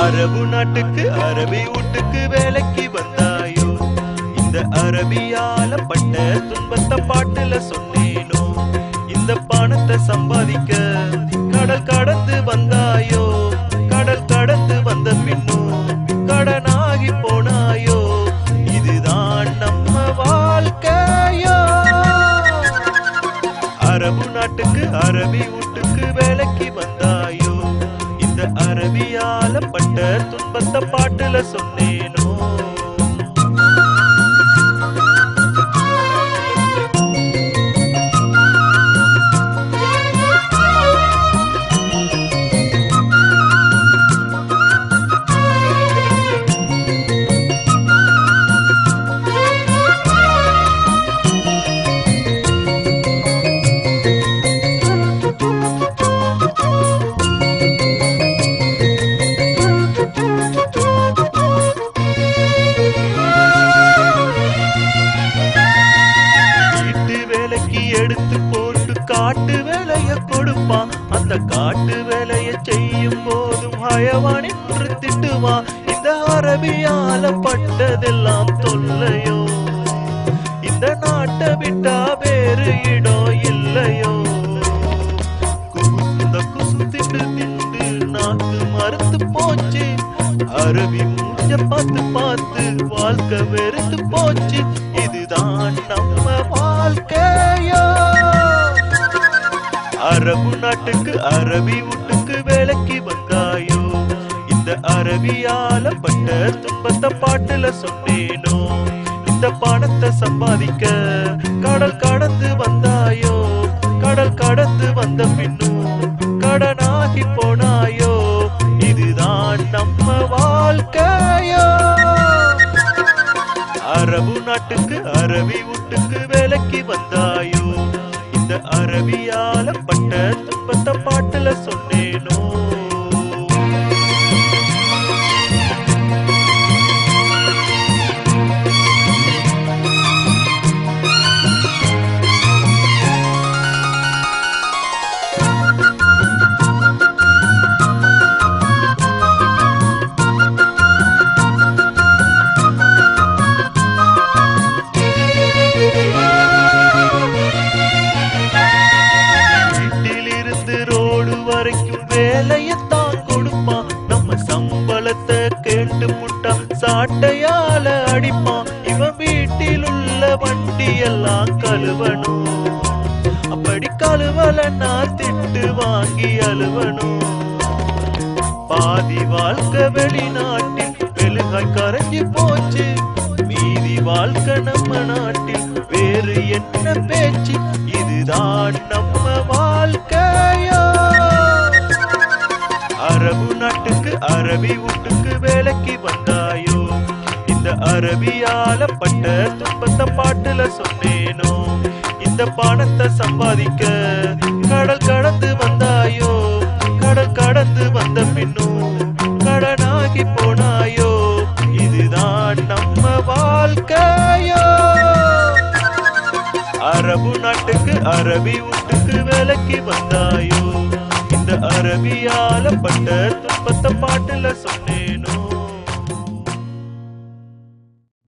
அரபு நாட்டுக்கு அரபி வீட்டுக்கு வேலைக்கு வந்தாயோ, இந்த அரபியால பட்ட துன்பத்தை பாட்டுல சொன்னேனோ. இந்த பணத்தை சம்பாதிக்க கடல் கடந்து வந்தாயோ, கடல் கடந்து வந்த பின்னும் கடனாகி போனாயோ. இதுதான் நம்ம வாழ்க்கையோ. அரபு நாட்டுக்கு அரபி வீட்டுக்கு வேலைக்கு வந்தாயோ, இந்த அரபியால பட்ட துன்பத்தை பாட்டுல சொன்னேனோ. எடுத்து போட்டு காட்டு வேலைய கொடுப்பான். அந்த காட்டு வேலைய செய்யும் போதும் ஹயவான் என்று திட்டுவான். இந்த அரபியால பட்டதெல்லாம் தொல்லையோ, இந்த நாட்டை விட்டா வேறு இடம் இல்லையோ. குசுந்த குசுத்திட்டு திண்டு நாக்கு மறுத்து போச்சு. அரபி மூஞ்ச பார்த்து பார்த்து வாழ்க்கை வெறுத்து போச்சு. இதுதான் நம்ம வாழ்க்கையோ. அரபு நாட்டுக்கு அரபி வீட்டுக்கு வேலைக்கு வந்தாயோ, இந்த அரபியால பட்ட துன்பத்தை பாட்டுல சொன்னேனோ. இந்த பணத்தை சம்பாதிக்க கடல் கடந்து வந்தாயோ, கடல் கடந்து வந்த பின்னும் கடனாகி போனாயோ. இதுதான் நம்ம வாழ்க்கையோ. அரபு நாட்டுக்கு அரபி வீட்டுக்கு வேலைக்கு வந்தாயோ, இந்த அரபியால பட்ட துன்பத்தை பாட்டுல சொன்னேனோ. வரைக்கும் வேலையத்தான் கொடுப்பான். நம்ம சம்பளத்தை கேட்டு முட்டா சாட்டையால அடிப்பான். இவன் வீட்டில் உள்ள வண்டி எல்லாம் கழுவணும். அப்படி கழுவலன்னா திட்டு வாங்கி அழுவணும். பாதி வாழ்க்கை வெளிநாட்டில் வெளுகாய் கரைஞ்சி போச்சு. மீதி வாழ்க்கை நம்ம நாட்டில் வேறு என்ன பேச்சு. இதுதான் நம்ம வாழ்க்கையோ. அரபு நாட்டுக்கு அரபி வீட்டுக்கு வேலைக்கு வந்தாயோ, இந்த அரபியால பட்ட துன்பத்தை பாட்டுல சொன்னேனோ. இந்த பணத்தை சம்பாதிக்க கடல் கடந்து வந்தாயோ, கடல் கடந்து வந்த பின்னும் கடனாகி போனாயோ. இதுதான் நம்ம வாழ்க்கையோ. அரபு நாட்டுக்கு அரபி வீட்டுக்கு வேலைக்கு வந்தாயோ, இந்த அரபியால பட்ட துன்பத்தை பாட்டுல சொன்னேனோ.